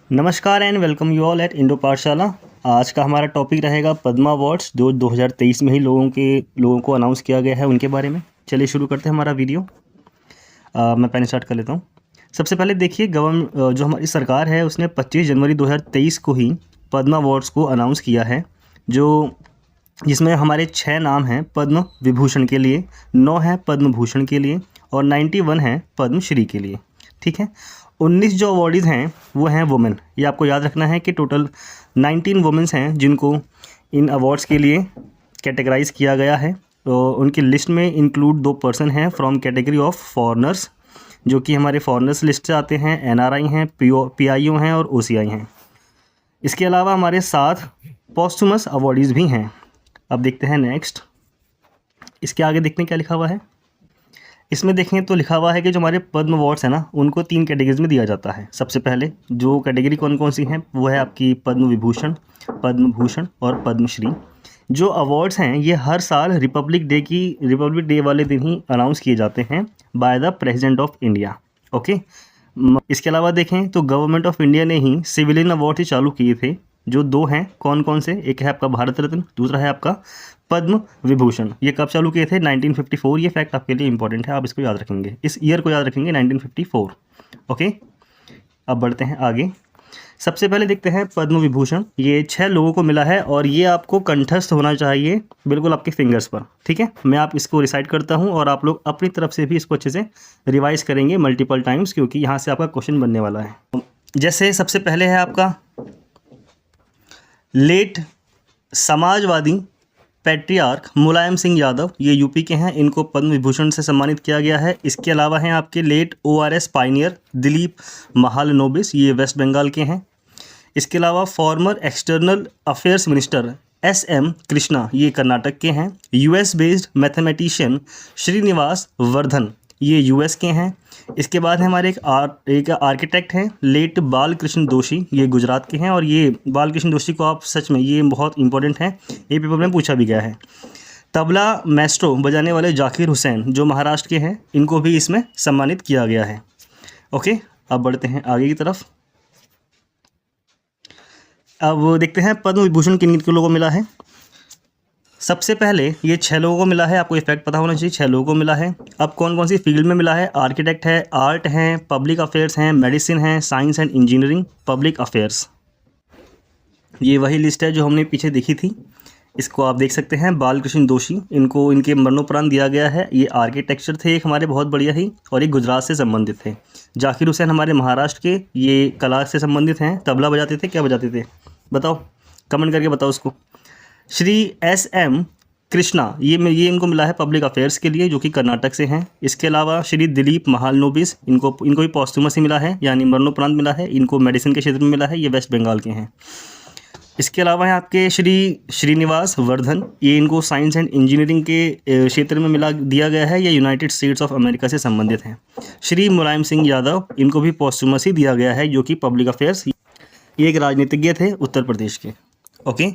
नमस्कार and welcome you all at Indo पाठशाला। आज का हमारा टॉपिक रहेगा पद्मा अवार्ड्स जो 2023 में ही लोगों को अनाउंस किया गया है उनके बारे में। चलिए शुरू करते हैं हमारा वीडियो। मैं पहले स्टार्ट कर लेता हूँ। सबसे पहले देखिए जो हमारी सरकार है उसने 25 जनवरी 2023 को ही पद्मा अवार्ड्स को अनाउंस किया है, जिसमें हमारे 6 नाम हैं पद्म विभूषण के लिए, 9 हैं पद्म भूषण के लिए और 91 हैं पद्मश्री के लिए। ठीक है, 19 जो अवार्डीज़ हैं वो हैं वुमेन। ये आपको याद रखना है कि टोटल 19 वुमेन्स हैं जिनको इन अवार्ड्स के लिए कैटेगराइज किया गया है। तो उनकी लिस्ट में इंक्लूड 2 पर्सन हैं फ्रॉम कैटेगरी ऑफ फॉरेनर्स, जो कि हमारे फॉरेनर्स लिस्ट से आते हैं, एनआरआई हैं, पीआईओ हैं और ओसीआई हैं। इसके अलावा हमारे 7 पॉस्टुमस अवार्डीज़ भी हैं। अब देखते हैं नेक्स्ट, इसके आगे देखते हैं क्या लिखा हुआ है। इसमें देखें तो लिखा हुआ है कि जो हमारे पद्म अवार्ड्स हैं ना, उनको 3 कैटेगरीज में दिया जाता है। सबसे पहले जो कैटेगरी कौन कौन सी हैं वो है आपकी पद्म विभूषण, पद्म भूषण और पद्मश्री। जो अवार्ड्स हैं ये हर साल रिपब्लिक डे वाले दिन ही अनाउंस किए जाते हैं by the president of India. Okay, इसके अलावा देखें तो गवर्नमेंट ऑफ इंडिया ने ही सिविलियन अवार्ड ही चालू किए थे, जो 2 हैं। कौन कौन से? एक है आपका भारत रत्न, दूसरा है आपका पद्म विभूषण। ये कब चालू किए थे? 1954। ये फैक्ट आपके लिए इंपॉर्टेंट है, आप इसको याद रखेंगे, इस ईयर को याद रखेंगे, 1954। ओके, अब बढ़ते हैं आगे। सबसे पहले देखते हैं पद्म विभूषण। ये 6 लोगों को मिला है और ये आपको कंठस्थ होना चाहिए बिल्कुल आपके फिंगर्स पर। ठीक है, मैं आप इसको रिसाइट करता हूँ और आप लोग अपनी तरफ से भी इसको अच्छे से रिवाइज करेंगे मल्टीपल टाइम्स, क्योंकि यहाँ से आपका क्वेश्चन बनने वाला है। जैसे सबसे पहले है आपका लेट समाजवादी पैट्रियार्क मुलायम सिंह यादव, ये यूपी के हैं, इनको पद्म विभूषण से सम्मानित किया गया है। इसके अलावा हैं आपके late ORS pioneer Dilip Mahalanobis, ये वेस्ट बंगाल के हैं। इसके अलावा former external affairs minister SM Krishna, ये कर्नाटक के हैं। US based mathematician Srinivasa Varadhan, ये यूएस के हैं। इसके बाद हमारे एक आर्किटेक्ट हैं लेट बालकृष्ण दोषी, ये गुजरात के हैं। और ये बालकृष्ण दोषी को आप सच में, ये बहुत इंपॉर्टेंट है, ये पेपर में पूछा भी गया है। तबला मैस्ट्रो बजाने वाले जाकिर हुसैन, जो महाराष्ट्र के हैं, इनको भी इसमें सम्मानित किया गया है। ओके, अब बढ़ते हैं आगे की तरफ। अब देखते हैं पद्म विभूषण किन किन लोगों को मिला है। सबसे पहले ये 6 लोगों को मिला है, आपको ये फैक्ट पता होना चाहिए, 6 लोगों को मिला है। अब कौन कौन सी फील्ड में मिला है? आर्किटेक्ट है, आर्ट हैं, पब्लिक अफेयर्स हैं, मेडिसिन हैं, science and engineering, public affairs. ये वही लिस्ट है जो हमने पीछे देखी थी, इसको आप देख सकते हैं। बालकृष्ण दोषी, इनको इनके मरणोपरांत दिया गया है। ये आर्किटेक्चर थे एक हमारे बहुत बढ़िया ही, और ये गुजरात से संबंधित थे। जाकिर हुसैन हमारे महाराष्ट्र के, ये कला से संबंधित हैं। तबला बजाते थे, क्या बजाते थे बताओ, कमेंट करके बताओ उसको। श्री एसएम कृष्णा, ये इनको मिला है पब्लिक अफेयर्स के लिए, जो कि कर्नाटक से हैं। इसके अलावा श्री दिलीप महालनोबिस, इनको भी पॉस्टुमस ही मिला है, यानी मरणोपरांत मिला है। इनको मेडिसिन के क्षेत्र में मिला है, ये वेस्ट बंगाल के हैं। इसके अलावा है आपके श्री श्रीनिवास वर्धन, ये इनको साइंस एंड इंजीनियरिंग के क्षेत्र में दिया गया है, ये यूनाइटेड स्टेट्स ऑफ अमेरिका से संबंधित हैं। श्री मुलायम सिंह यादव, इनको भी पॉस्टुमस ही दिया गया है, जो कि पब्लिक अफेयर्स, ये एक राजनीतिज्ञ थे उत्तर प्रदेश के। ओके,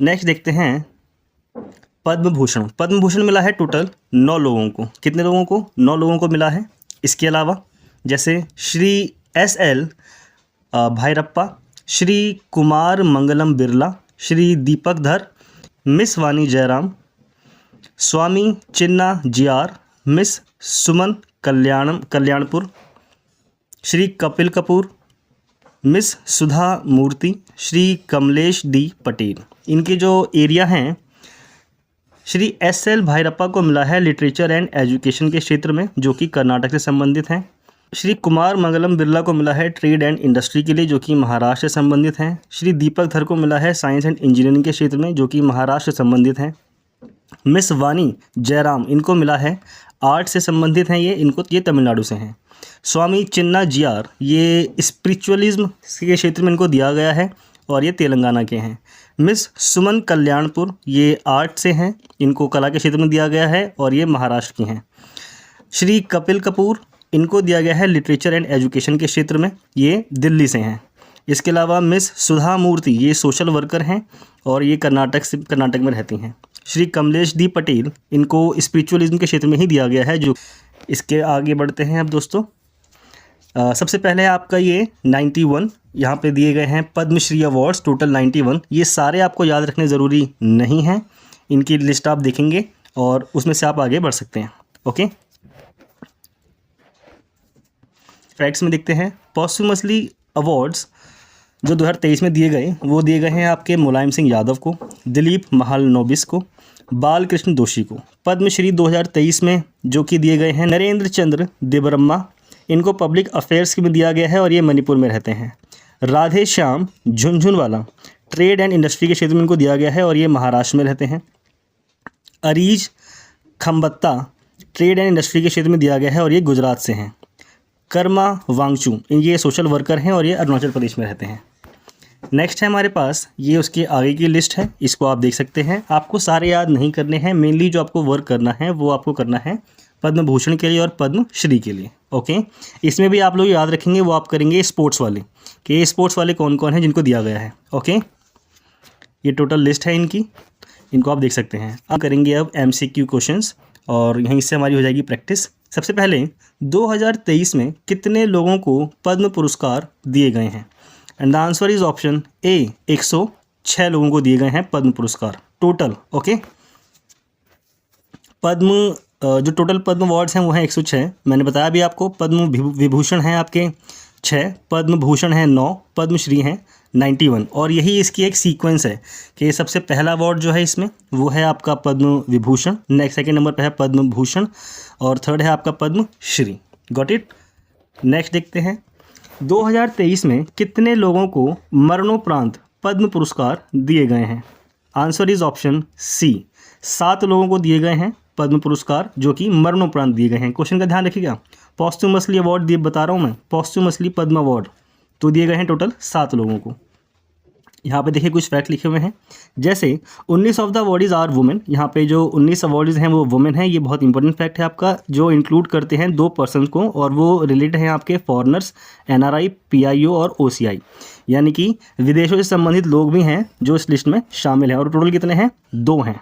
नेक्स्ट देखते हैं पद्म भूषण। पद्म भूषण मिला है टोटल 9 लोगों को। कितने लोगों को? 9 लोगों को मिला है। इसके अलावा जैसे श्री एसएल भैरप्पा, श्री कुमार मंगलम बिरला, श्री दीपक धर, मिस वानी जयराम, स्वामी चिन्ना GR, miss Suman Kalyanpur, Shri Kapil Kapoor, miss सुधा मूर्ति, श्री कमलेश डी पटेल। इनके जो एरिया हैं, श्री एसएल भैरप्पा को मिला है लिटरेचर एंड एजुकेशन के क्षेत्र में, जो कि कर्नाटक से संबंधित हैं। श्री कुमार मंगलम बिरला को मिला है ट्रेड एंड इंडस्ट्री के लिए, जो कि महाराष्ट्र से संबंधित हैं। श्री दीपक धर को मिला है साइंस एंड इंजीनियरिंग के क्षेत्र में, जो कि महाराष्ट्र से संबंधित हैं। मिस वानी जयराम, इनको मिला है आर्ट से संबंधित हैं, ये तमिलनाडु से हैं। स्वामी चिन्ना जीआर, ये स्पिरिचुअलिज्म के क्षेत्र में इनको दिया गया है, और ये तेलंगाना के हैं। मिस सुमन कल्याणपुर, ये आर्ट से हैं, इनको कला के क्षेत्र में दिया गया है, और ये महाराष्ट्र की हैं। श्री कपिल कपूर, इनको दिया गया है लिटरेचर एंड एजुकेशन के क्षेत्र में, ये दिल्ली से हैं। इसके अलावा मिस सुधा मूर्ति, ये सोशल वर्कर हैं, और ये कर्नाटक में रहती हैं। श्री कमलेश डी पटेल, इनको स्पिरिचुअलिज्म के क्षेत्र में ही दिया गया है। जो इसके आगे बढ़ते हैं अब दोस्तों, सबसे पहले आपका ये 91 यहाँ पे दिए गए हैं पद्मश्री अवार्ड्स, टोटल 91। ये सारे आपको याद रखने ज़रूरी नहीं हैं, इनकी लिस्ट आप देखेंगे और उसमें से आप आगे बढ़ सकते हैं। ओके, फैक्ट्स में देखते हैं। पॉस्टुमसली अवार्ड्स जो 2023 में दिए गए, वो दिए गए हैं आपके मुलायम सिंह यादव को, दिलीप महालनोबिस को, बालकृष्ण दोषी को। पद्मश्री 2023 में जो कि दिए गए हैं नरेंद्र चंद्र देबरम्मा, इनको पब्लिक अफेयर्स में दिया गया है और ये मणिपुर में रहते हैं। Radhe Shyam Jhunjhunwala, trade and industry के क्षेत्र में इनको दिया गया है और ये महाराष्ट्र में रहते हैं। Areej Khambatta, trade and industry के क्षेत्र में दिया गया है और ये गुजरात से हैं। कर्मा वांगचू, ये सोशल वर्कर हैं और ये अरुणाचल प्रदेश में रहते हैं। नेक्स्ट है हमारे पास, ये उसके आगे की लिस्ट है, इसको आप देख सकते हैं। आपको सारे याद नहीं करने हैं, मेनली जो आपको वर्क करना है वो आपको करना है पद्म भूषण के लिए और पद्म श्री के लिए। ओके, इसमें भी आप लोग याद रखेंगे, वो आप करेंगे स्पोर्ट्स वाले, कि ये स्पोर्ट्स वाले कौन कौन हैं जिनको दिया गया है। ओके, ये टोटल लिस्ट है इनकी, इनको आप देख सकते हैं। अब करेंगे अब MCQ क्वेश्चंस और यहीं से हमारी हो जाएगी प्रैक्टिस। सबसे पहले 2023 में कितने लोगों को पद्म पुरस्कार दिए गए हैं? And the answer is option ए, 106 लोगों को दिए गए हैं पद्म पुरस्कार टोटल। ओके, पद्म जो टोटल पद्म अवार्ड्स हैं वो हैं 106। मैंने बताया भी आपको, पद्म विभूषण हैं आपके 6, पद्म भूषण हैं 9, पद्मश्री हैं 91। और यही इसकी एक सीक्वेंस है कि सबसे पहला अवार्ड जो है इसमें वो है आपका Padma Vibhushan, next second number पे है पद्म भूषण और थर्ड है आपका Padma Shri. Got it. Next देखते हैं, 2023 में कितने लोगों को मरणोपरांत पद्म पुरस्कार दिए गए हैं? आंसर इज ऑप्शन सी, 7 लोगों को दिए गए हैं पद्म पुरस्कार जो कि मरणोपरांत दिए गए हैं। क्वेश्चन का ध्यान रखिएगा, पॉस्टुमसली अवार्ड दिए बता रहा हूँ मैं, पॉस्टुमसली पद्म अवार्ड तो दिए गए हैं टोटल 7 लोगों को। यहाँ पे देखिए कुछ फैक्ट लिखे हुए हैं, जैसे 19 of the awardees are women. यहाँ पे जो 19 अवार्डीज हैं वो वुमेन हैं, ये बहुत इंपॉर्टेंट फैक्ट है आपका, जो इंक्लूड करते हैं 2 पर्सन को और वो रिलेटेड हैं आपके फॉरेनर्स, NRI, PIO और OCI, यानी कि विदेशों से संबंधित लोग भी हैं जो इस लिस्ट में शामिल हैं। और टोटल कितने हैं? 2 हैं।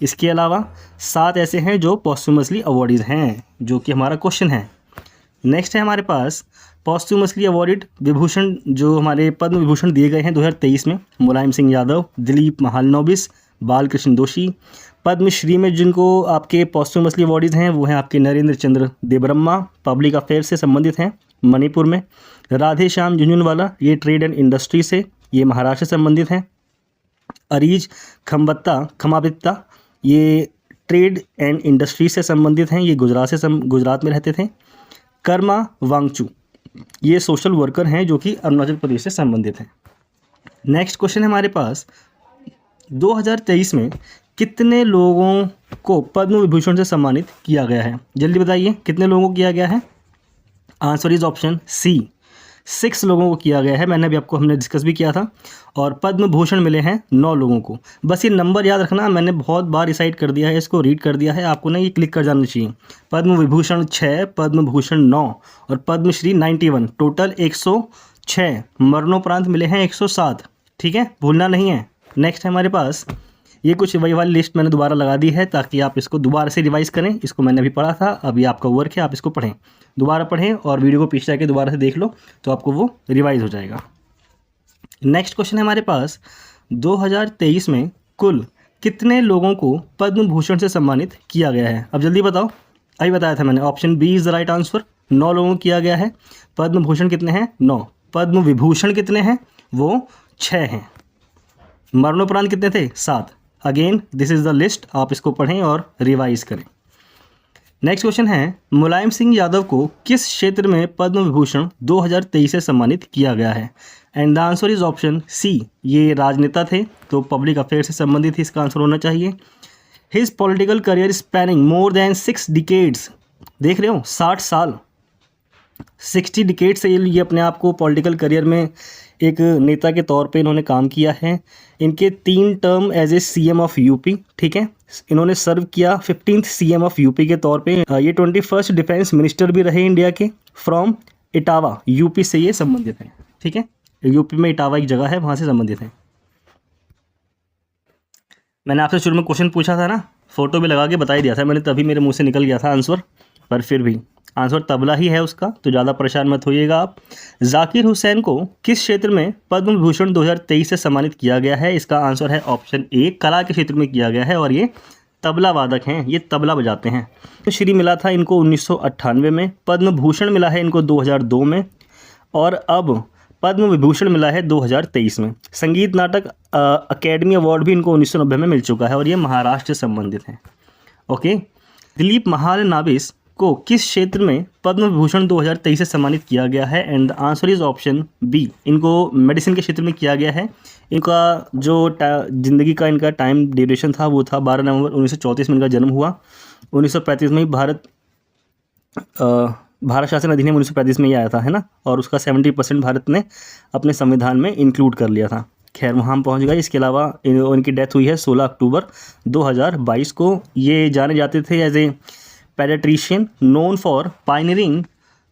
इसके अलावा 7 ऐसे हैं जो पॉस्टुमसली अवार्डीज हैं, जो कि हमारा क्वेश्चन है। नेक्स्ट है हमारे पास पॉस्टुमसली अवार्डेड विभूषण, जो हमारे पद्म विभूषण दिए गए हैं 2023 में, मुलायम सिंह यादव, दिलीप महालनोबिस, बालकृष्ण दोषी। पद्मश्री में जिनको आपके पॉस्टुमसली अवार्डीज हैं वो हैं आपके नरेंद्र चंद्र देबरम्मा, पब्लिक अफेयर से संबंधित हैं, मणिपुर में। राधे श्याम झुनझुनवाला, ये ट्रेड एंड इंडस्ट्री से, ये महाराष्ट्र से संबंधित हैं। अरीज खमाबित्ता, ये ट्रेड एंड इंडस्ट्री से संबंधित हैं, ये गुजरात में रहते थे। कर्मा वांगचू, ये सोशल वर्कर हैं जो कि अरुणाचल प्रदेश से संबंधित हैं। नेक्स्ट क्वेश्चन है हमारे पास, 2023 में कितने लोगों को पद्म विभूषण से सम्मानित किया गया है? जल्दी बताइए, कितने लोगों को किया गया है? आंसर इज ऑप्शन सी, 6 लोगों को किया गया है। मैंने अभी आपको हमने डिस्कस भी किया था। और पद्म भूषण मिले हैं 9 लोगों को। बस ये नंबर याद रखना, मैंने बहुत बार रिसाइट कर दिया है, इसको रीड कर दिया है, आपको ना ये क्लिक कर जाना चाहिए। पद्म विभूषण 6, पद्म भूषण 9 और पद्मश्री 91, टोटल 106। मरणोपरांत मिले हैं 107। ठीक है, भूलना नहीं है। नेक्स्ट है हमारे पास, ये कुछ वही वाली लिस्ट मैंने दोबारा लगा दी है ताकि आप इसको दोबारा से रिवाइज़ करें। इसको मैंने अभी पढ़ा था, अभी आपका वर्क है, आप इसको पढ़ें, दोबारा पढ़ें और वीडियो को पीछे जाके दोबारा से देख लो तो आपको वो रिवाइज हो जाएगा। नेक्स्ट क्वेश्चन है हमारे पास, 2023 में कुल कितने लोगों को पद्म भूषण से सम्मानित किया गया है? अब जल्दी बताओ, अभी बताया था मैंने, option B is the right answer. 9 लोगों को किया गया है। पद्म भूषण कितने हैं? 9। पद्म विभूषण कितने हैं? वो 6 हैं। मरणोपरांत कितने थे? 7। Again this is the list, आप इसको पढ़ें और रिवाइज करें। नेक्स्ट क्वेश्चन है, मुलायम सिंह यादव को किस क्षेत्र में पद्म विभूषण 2023 से सम्मानित किया गया है? And the answer is option C, ये राजनेता थे तो पब्लिक अफेयर से संबंधित ही इसका आंसर होना चाहिए। His political career spanning more than 6 decades, देख रहे हो 60 साल, 60 डिकेड से ये अपने आप को पॉलिटिकल करियर में एक नेता के तौर पे इन्होंने काम किया है। इनके 3 term as a CM of UP, ठीक है, इन्होंने सर्व किया 15th CM ऑफ यूपी के तौर पे। ये 21st डिफेंस मिनिस्टर भी रहे इंडिया के, फ्रॉम इटावा, यूपी से ये संबंधित हैं। ठीक है, यूपी में इटावा एक जगह है, वहाँ से संबंधित हैं। मैंने आपसे शुरू में क्वेश्चन पूछा था ना, फोटो भी लगा के बता ही दिया था मैंने, तभी मेरे मुंह से निकल गया था आंसर। पर फिर भी आंसर तबला ही है उसका, तो ज़्यादा परेशान मत होइएगा आप। जाकिर हुसैन को किस क्षेत्र में पद्म विभूषण 2023 से सम्मानित किया गया है? इसका आंसर है ऑप्शन ए, कला के क्षेत्र में किया गया है और ये तबला वादक हैं, ये तबला बजाते हैं। तो श्री मिला था इनको 1998 में, पद्म भूषण मिला है इनको 2002 में और अब पद्म विभूषण मिला है 2023 में। संगीत नाटक अकेडमी अवार्ड भी इनको 1990 में मिल चुका है और ये महाराष्ट्र से संबंधित हैं। ओके, दिलीप महालनाबिस को किस क्षेत्र में पद्म विभूषण 2023 से सम्मानित किया गया है? And the answer is option B, इनको मेडिसिन के क्षेत्र में किया गया है। इनका जो ज़िंदगी का इनका टाइम ड्यूरेशन था वो था 12 नवंबर 1934 में इनका जन्म हुआ। 1935 में ही भारत शासन अधिनियम 1935 में ही आया था, है ना, और उसका 70% भारत ने अपने संविधान में इंक्लूड कर लिया था। खैर वहाँ हम पहुँच गए। इसके अलावा इनकी डेथ हुई है 16 अक्टूबर 2022 को। ये जाने जाते थे as a paediatrician known for pioneering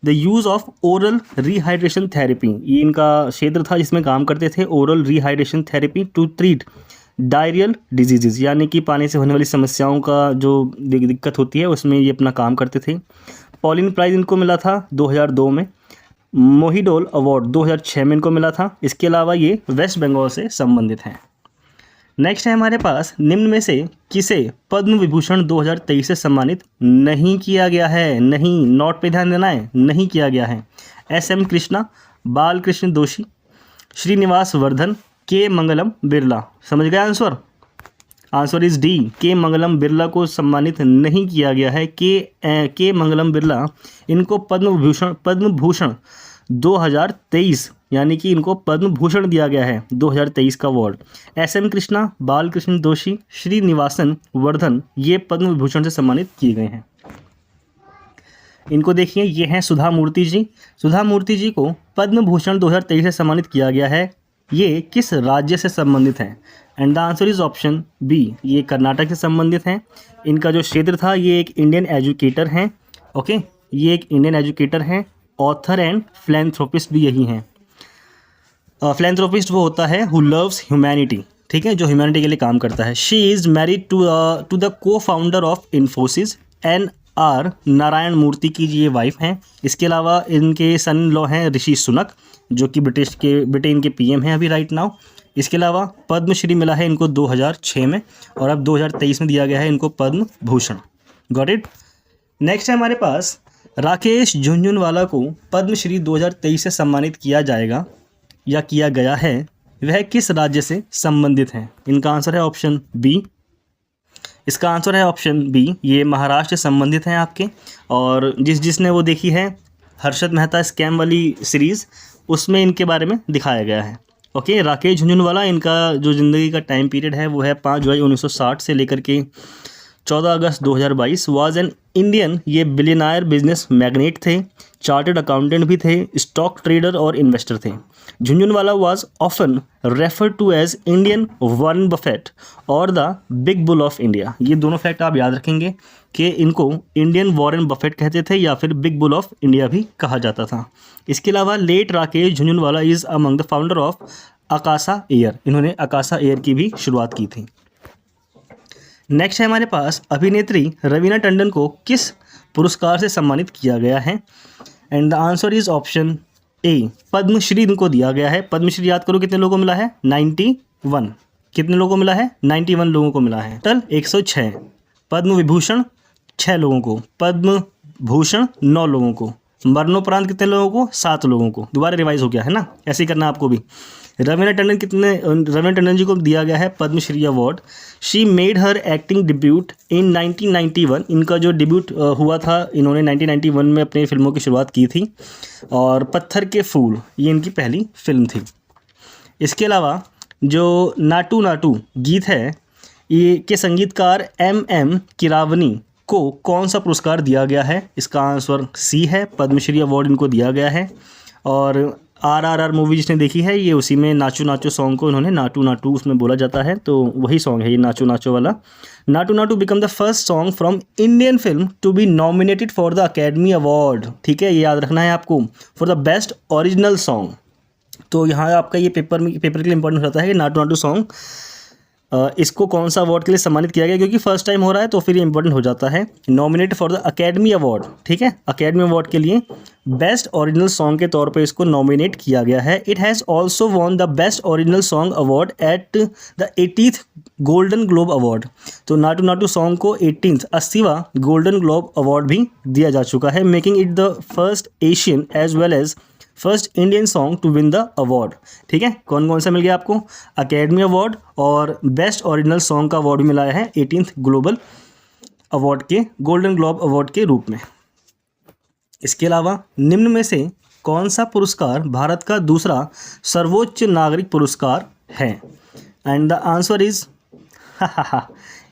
the use of oral rehydration therapy. ये इनका क्षेत्र था जिसमें काम करते थे, oral rehydration therapy to treat diarrhoeal disease, यानी कि पानी से होने वाली समस्याओं का जो दिक्कत होती है उसमें ये अपना काम करते थे। पॉलिन प्राइज़ इनको मिला था 2002 में। मोहिडोल अवार्ड 2006 में इनको मिला था। इसके अलावा ये वेस्ट बंगाल से संबंधित हैं। नेक्स्ट है हमारे पास, निम्न में से किसे पद्म विभूषण 2023 से सम्मानित नहीं किया गया है? नहीं, नोट पे ध्यान देना है, नहीं किया गया है। SM कृष्णा, बालकृष्ण दोषी, श्रीनिवास वर्धन, के मंगलम बिरला। समझ गए आंसर? आंसर इज डी, के मंगलम बिरला को सम्मानित नहीं किया गया है। के मंगलम बिरला, इनको पद्म भूषण 2023 यानी कि इनको पद्म भूषण दिया गया है 2023 का अवार्ड। SM कृष्णा, बालकृष्ण दोषी, श्रीनिवासन वर्धन, ये पद्म विभूषण से सम्मानित किए गए हैं। इनको देखिए, ये हैं सुधा मूर्ति जी। सुधा मूर्ति जी को पद्म भूषण 2023 से सम्मानित किया गया है। ये किस राज्य से संबंधित हैं? And the answer is option B, ये कर्नाटक से संबंधित हैं। इनका जो क्षेत्र था, ये एक इंडियन एजुकेटर हैं। ओके, ये एक इंडियन एजुकेटर हैं, ऑथर एंड फिलैंथ्रोपिस्ट भी यही हैं। फिलैंथ्रोपिस्ट वो होता है हु लव्स ह्यूमैनिटी, ठीक है, जो ह्यूमैनिटी के लिए काम करता है। She is married to the co founder of Infosys, NR Narayana Murthy की ये वाइफ हैं। इसके अलावा इनके सन इन लॉ हैं ऋषि सुनक, जो कि ब्रिटेन के PM हैं अभी राइट नाउ। इसके अलावा पद्मश्री मिला है इनको 2006 में और अब 2023 में दिया गया है इनको Padma Bhushan. Got it. Next है हमारे पास, राकेश झुनझुनवाला को पद्मश्री 2023 से सम्मानित किया जाएगा या किया गया है, वह किस राज्य से संबंधित हैं? इनका आंसर है ऑप्शन बी। इसका आंसर है ऑप्शन बी, ये महाराष्ट्र से संबंधित हैं आपके। और जिसने वो देखी है हर्षद मेहता स्कैम वाली सीरीज़, उसमें इनके बारे में दिखाया गया है। ओके, राकेश झुनझुनवाला, इनका जो ज़िंदगी का टाइम पीरियड है वो है 5 जुलाई 1960 से लेकर के 14 अगस्त 2022। वाज एन इंडियन, ये बिलियनायर बिजनेस मैग्नेट थे, चार्टर्ड अकाउंटेंट भी थे, स्टॉक ट्रेडर और इन्वेस्टर थे। Jhunjhunwala was often refer to as Indian Warren Buffett और the big bull of India. ये दोनों फैक्ट आप याद रखेंगे कि इनको इंडियन वॉरेन बफेट कहते थे या फिर बिग बुल ऑफ इंडिया भी कहा जाता था। इसके अलावा late Rakesh Jhunjhunwala is among the founder of Akasa Air, इन्होंने आकाशा एयर की भी शुरुआत की थी। नेक्स्ट है हमारे पास, अभिनेत्री रवीना टंडन को किस पुरस्कार से सम्मानित किया गया है? And the answer is option A, Padma Shri इनको दिया गया है। पद्मश्री याद करो कितने लोगों को मिला है? 91। कितने लोगों को मिला है? 91 लोगों को मिला है। टोटल 106। पद्म विभूषण 6 लोगों को, पद्म भूषण 9 लोगों को, मरणोपरांत कितने लोगों को? 7 लोगों को। दोबारा रिवाइज हो गया है ना, ऐसे ही करना आपको भी। रवीना टंडन जी को दिया गया है Padmashri award. She made her acting debut in 1991, इनका जो डिब्यूट हुआ था, इन्होंने 1991 में अपनी फिल्मों की शुरुआत की थी। और पत्थर के फूल, ये इनकी पहली फिल्म थी। इसके अलावा जो नाटू नाटू गीत है, ये के संगीतकार MM किरावनी को कौन सा पुरस्कार दिया गया है? इसका आंसर सी है, पद्मश्री अवार्ड इनको दिया गया है। और RRR मूवी जिसने देखी है, ये उसी में नाचू नाचो सॉन्ग को इन्होंने नाटू नाटू उसमें बोला जाता है, तो वही सॉन्ग है ये नाचू नाचो वाला। Naatu Naatu become the first song from Indian film to be nominated for the academy award, ठीक है, ये याद रखना है आपको, for the best original song. तो यहाँ आपका ये पेपर के लिए इंपॉर्टेंट होता है कि नाटू नाटू सॉन्ग इसको कौन सा अवार्ड के लिए सम्मानित किया गया, क्योंकि फर्स्ट टाइम हो रहा है तो फिर ये इंपॉर्टेंट हो जाता है। Nominated for the academy award, ठीक है, अकेडमी अवार्ड के लिए बेस्ट ओरिजिनल सॉन्ग के तौर पे इसको नॉमिनेट किया गया है। It has also won the best original song award at the 80th golden globe award. तो नाटू नाटू सॉन्ग को 80वां गोल्डन ग्लोब अवार्ड भी दिया जा चुका है, making it the first Asian as well as first Indian song to win the award. ठीक है, कौन कौन सा मिल गया आपको, अकेडमी अवार्ड और बेस्ट ओरिजिनल सॉन्ग का अवार्ड मिला है 18th ग्लोबल अवार्ड के, गोल्डन ग्लोब अवार्ड के रूप में। इसके अलावा निम्न में से कौन सा पुरस्कार भारत का दूसरा सर्वोच्च नागरिक पुरस्कार है? एंड द आंसर इज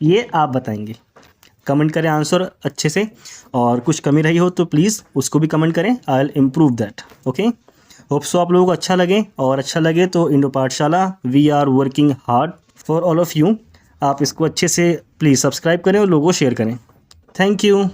ये आप बताएंगे। कमेंट करें आंसर अच्छे से, और कुछ कमी रही हो तो प्लीज़ उसको भी कमेंट करें, I will improve that. Okay, hope so आप लोगों को अच्छा लगे, और अच्छा लगे तो Indo Pathshala we are working hard for all of you. आप इसको अच्छे से प्लीज़ सब्सक्राइब करें और लोगों को शेयर करें। Thank you.